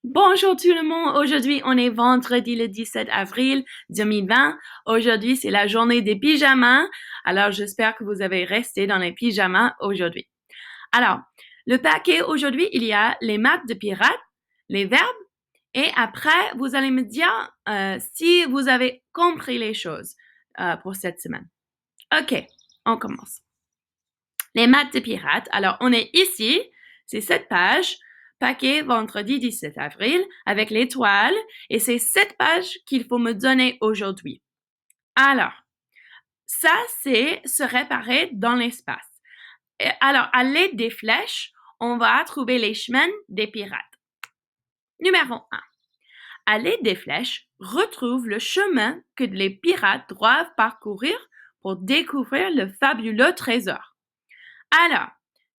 Bonjour tout le monde. Aujourd'hui, on est vendredi le 17 avril 2020. Aujourd'hui, c'est la journée des pyjamas. Alors, j'espère que vous avez resté dans les pyjamas aujourd'hui. Alors, le paquet aujourd'hui, il y a les maths de pirates, les verbes, et après, vous allez me dire si vous avez compris les choses pour cette semaine. OK, on commence. Les maths de pirates. Alors, on est ici, c'est cette page, paquet vendredi 17 avril, avec l'étoile, et c'est cette page qu'il faut me donner aujourd'hui. Alors, ça, c'est se réparer dans l'espace. Alors, à l'aide des flèches, on va trouver les chemins des pirates. Numéro 1. À l'aide des flèches, retrouve le chemin que les pirates doivent parcourir pour découvrir le fabuleux trésor. Alors,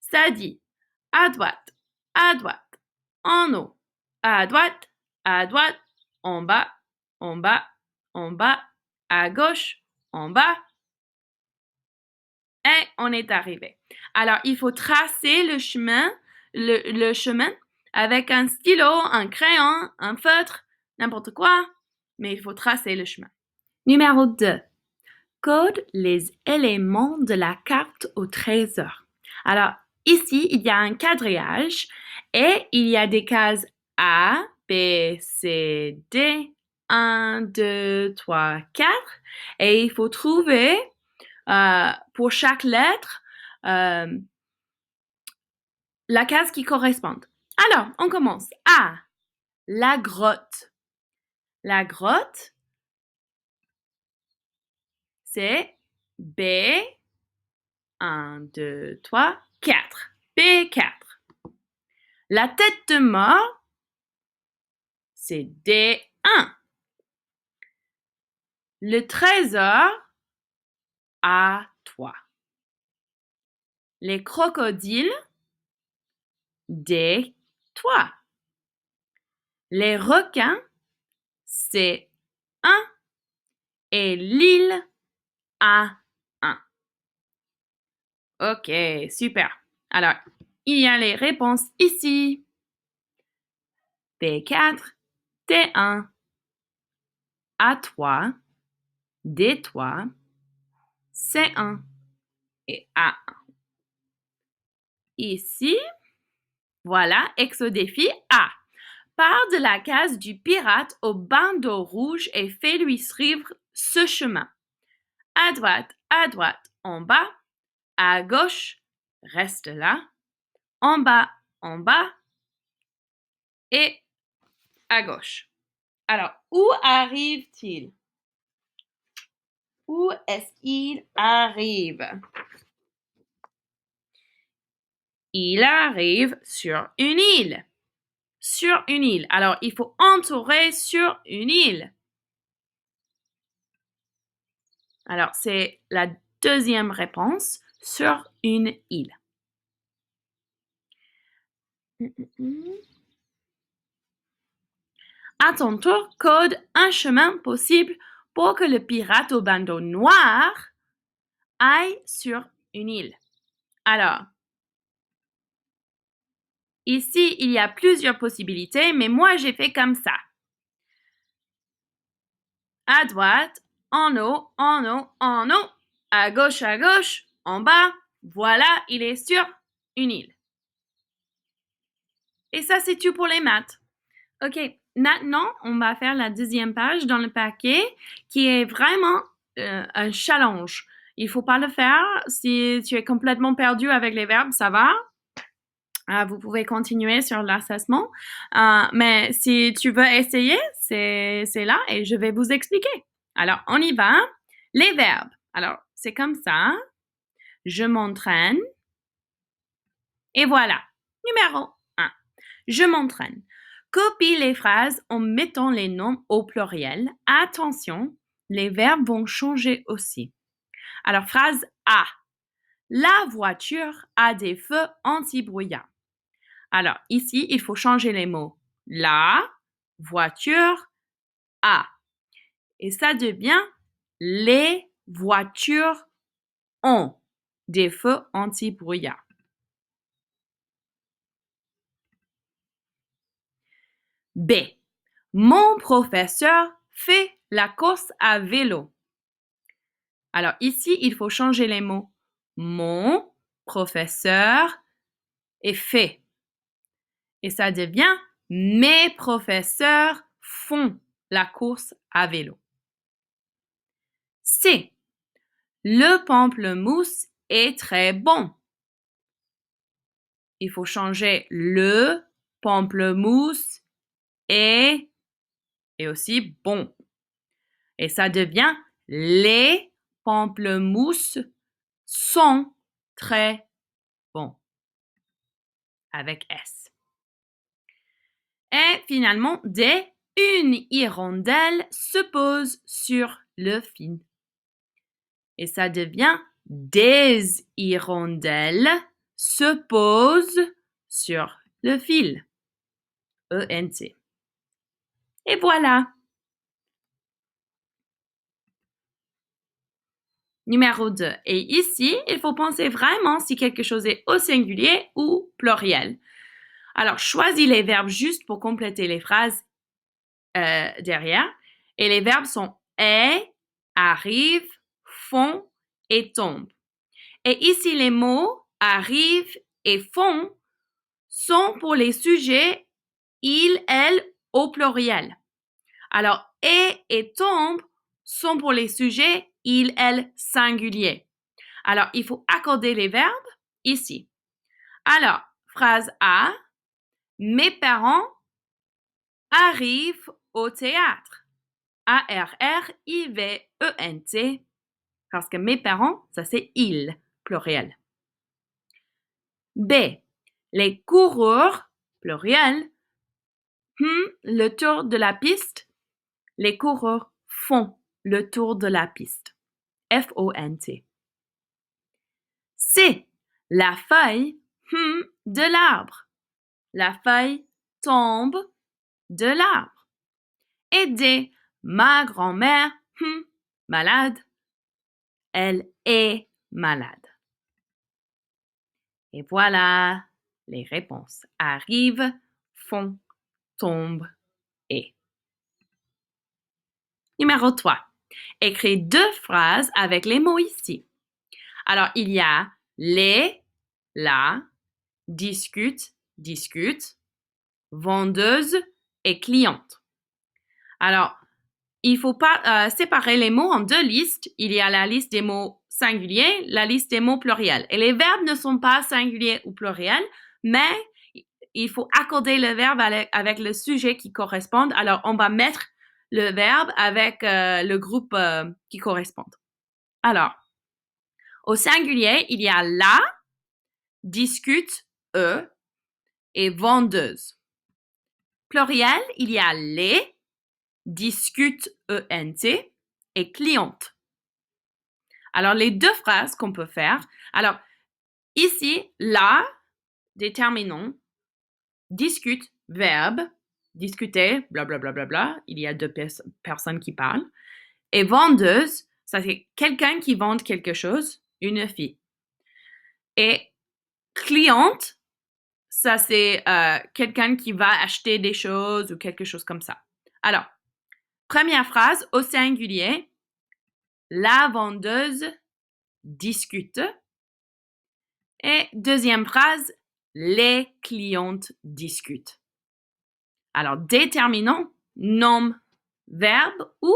ça dit à droite, en haut, à droite, en bas, en bas, en bas, à gauche, en bas, et on est arrivé. Alors, il faut tracer le chemin, le chemin avec un stylo, un crayon, un feutre, n'importe quoi, mais il faut tracer le chemin. Numéro 2. Code les éléments de la carte au trésor. Alors, ici, il y a un quadrillage et il y a des cases A, B, C, D, 1, 2, 3, 4. Et il faut trouver pour chaque lettre la case qui correspond. Alors, on commence. A, la grotte. La grotte, c'est B, 1, 2, 3, 4. B4. La tête de mort, c'est D1. Le trésor, A3. Les crocodiles, D3. Les requins, c'est 1. Et l'île, A1. Ok, super. Alors, il y a les réponses ici. B4, D1, A3, D3, C1 et A1. Ici, voilà, exodéfi A. Pars de la case du pirate au bandeau rouge et fais-lui suivre ce chemin. À droite, en bas, à gauche, reste là, en bas, et à gauche. Alors, où arrive-t-il? Où est-ce qu'il arrive? Il arrive sur une île. Sur une île. Alors, il faut entourer sur une île. Alors, c'est la deuxième réponse, sur une île. À ton tour, code un chemin possible pour que le pirate au bandeau noir aille sur une île. Alors, ici, il y a plusieurs possibilités, mais moi, j'ai fait comme ça. À droite, en haut, à gauche, en bas. Voilà, il est sur une île. Et ça, c'est tout pour les maths. OK, maintenant, on va faire la deuxième page dans le paquet qui est vraiment un challenge. Il faut pas le faire. Si tu es complètement perdu avec les verbes, ça va. Vous pouvez continuer sur l'assessment. Mais si tu veux essayer, c'est là et je vais vous expliquer. Alors, on y va. Les verbes. Alors, c'est comme ça. Je m'entraîne. Et voilà. Numéro 1. Je m'entraîne. Copie les phrases en mettant les noms au pluriel. Attention, les verbes vont changer aussi. Alors, phrase A. La voiture a des feux anti-brouillard. Alors, ici, il faut changer les mots. La voiture a. Et ça devient les voitures ont des feux anti-brouillard. B. Mon professeur fait la course à vélo. Alors ici, il faut changer les mots. Mon professeur et fait. Et ça devient mes professeurs font la course à vélo. C. Le pamplemousse est très bon. Il faut changer le pamplemousse est aussi bon. Et ça devient les pamplemousses sont très bons. Avec S. Et finalement, D. Une hirondelle se pose sur le fil. Et ça devient des hirondelles se posent sur le fil. E-N-T. Et voilà. Numéro 2. Et ici, il faut penser vraiment si quelque chose est au singulier ou pluriel. Alors, choisis les verbes juste pour compléter les phrases derrière. Et les verbes sont est, arrive, font et tombe. Et ici, les mots arrive et font sont pour les sujets il, elle au pluriel. Alors, et tombe sont pour les sujets il, elle singulier. Alors, il faut accorder les verbes ici. Alors, phrase A, mes parents arrivent au théâtre. A-R-R-I-V-E-N-T. Parce que mes parents, ça c'est ils, pluriel. B, les coureurs, pluriel, le tour de la piste. Les coureurs font le tour de la piste. F-O-N-T. C, la feuille, de l'arbre. La feuille tombe de l'arbre. Et D, ma grand-mère, malade. Elle est malade. Et voilà les réponses. Arrive, font, tombe et. Numéro 3. Écris 2 phrases avec les mots ici. Alors, il y a les, la, discute, discute, vendeuse et cliente. Alors, il faut pas séparer les mots en 2 listes. Il y a la liste des mots singuliers, la liste des mots pluriels. Et les verbes ne sont pas singuliers ou pluriels, mais il faut accorder le verbe avec le sujet qui correspond. Alors, on va mettre le verbe avec le groupe qui correspond. Alors, au singulier, il y a la, discute, et vendeuse. Pluriel, il y a les, discute, E-N-T, et cliente. Alors, les 2 phrases qu'on peut faire. Alors, ici, la, déterminant, discute, verbe, discuter, blablabla, bla, bla, bla, il y a 2 personnes qui parlent. Et vendeuse, ça c'est quelqu'un qui vend quelque chose, une fille. Et cliente, ça c'est quelqu'un qui va acheter des choses ou quelque chose comme ça. Alors, première phrase au singulier, la vendeuse discute. Et deuxième phrase, les clientes discutent. Alors, déterminant, nom, verbe ou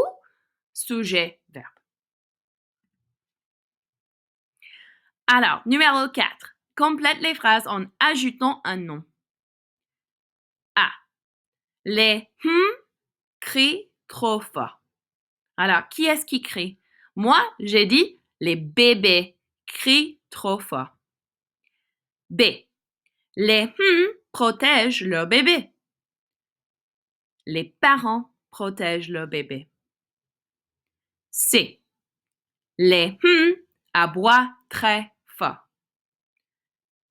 sujet, verbe. Alors, numéro 4. Complète les phrases en ajoutant un nom. A. Les crient trop fort. Alors, qui est-ce qui crie? Moi, j'ai dit les bébés crient trop fort. B. Les protègent leur bébé. Les parents protègent leur bébé. C. Les aboient très fort.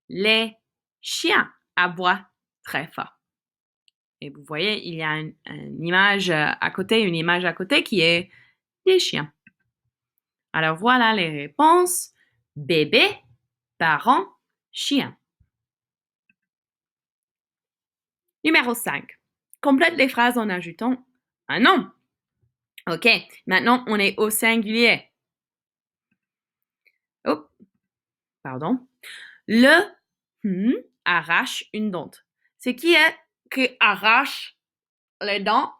Les chiens aboient très fort. Et vous voyez, il y a une image à côté qui est des chiens. Alors voilà les réponses. Bébé, parents, chien. Numéro 5. Complète les phrases en ajoutant un nom. OK, maintenant on est au singulier. Oh, pardon. Le arrache une dent. C'est qui arrache les dents?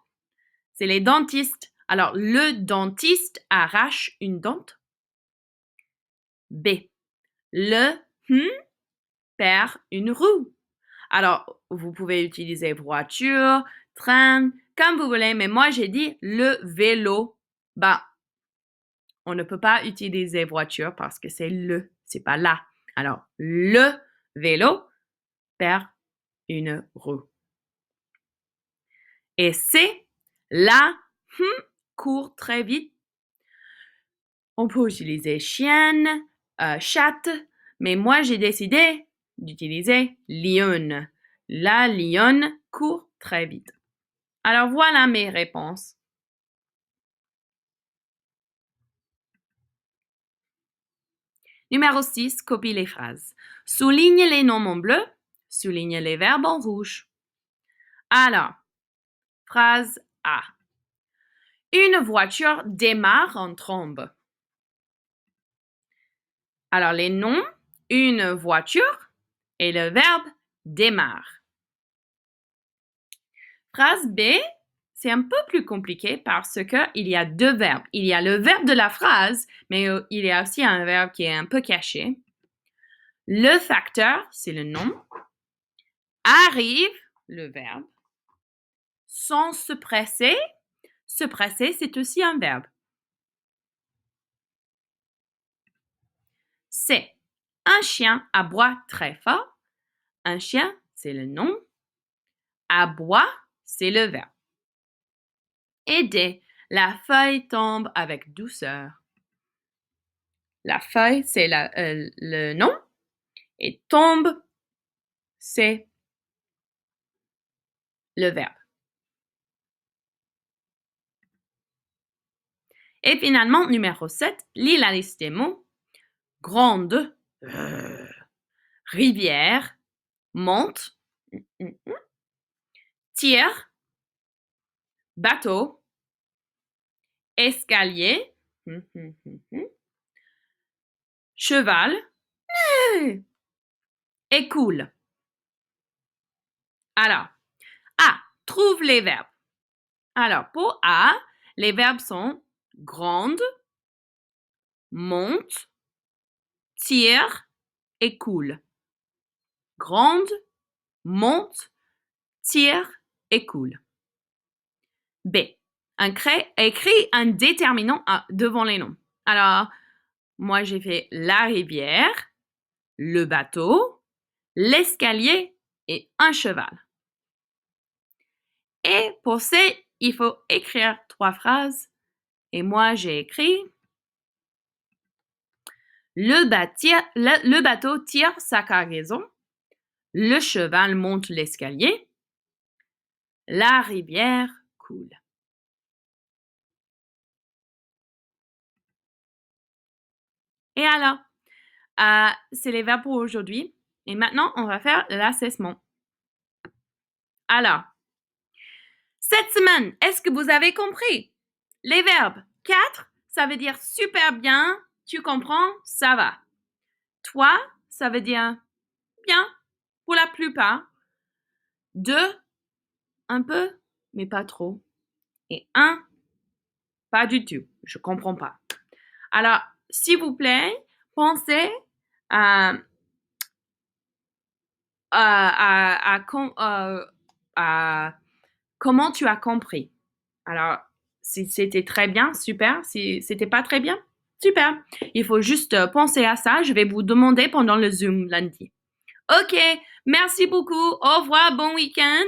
C'est les dentistes. Alors, le dentiste arrache une dent. B. Le perd une roue. Alors, vous pouvez utiliser voiture, train, comme vous voulez, mais moi j'ai dit le vélo. On ne peut pas utiliser voiture parce que c'est pas là. Alors, le vélo perd une roue. Et C, la court très vite. On peut utiliser chienne, chatte, mais moi j'ai décidé d'utiliser lionne. La lionne court très vite. Alors voilà mes réponses. Numéro 6, copie les phrases. Souligne les noms en bleu, souligne les verbes en rouge. Alors, phrase A. Une voiture démarre en trombe. Alors, les noms, une voiture et le verbe démarre. Phrase B, c'est un peu plus compliqué parce qu'il y a deux verbes. Il y a le verbe de la phrase, mais il y a aussi un verbe qui est un peu caché. Le facteur, c'est le nom. Arrive, le verbe. Sans se presser, c'est aussi un verbe. C. Un chien aboie très fort. Un chien, c'est le nom. Aboie, c'est le verbe. Et D. La feuille tombe avec douceur. La feuille, c'est le nom. Et tombe, c'est le verbe. Et finalement, numéro 7, lis la liste des mots. Grande, rivière, monte, tire, bateau, escalier, cheval, et coule. Alors, A, trouve les verbes. Alors, pour A, les verbes sont grande, monte, tire et coule. Grande, monte, tire et coule. B. Écris un déterminant devant les noms. Alors, moi j'ai fait la rivière, le bateau, l'escalier et un cheval. Et pour C, il faut écrire 3 phrases. Et moi j'ai écrit le bateau tire sa cargaison, le cheval monte l'escalier, la rivière coule. Et alors, c'est les verbes pour aujourd'hui. Et maintenant, on va faire l'assessment. Alors, cette semaine, est-ce que vous avez compris? Les verbes 4, ça veut dire super bien, tu comprends, ça va. 3, ça veut dire bien, pour la plupart. 2, un peu, mais pas trop. Et 1, pas du tout, je comprends pas. Alors, s'il vous plaît, pensez à comment tu as compris. Alors, si c'était très bien, super. Si c'était pas très bien, super. Il faut juste penser à ça. Je vais vous demander pendant le Zoom lundi. OK, merci beaucoup. Au revoir, bon week-end.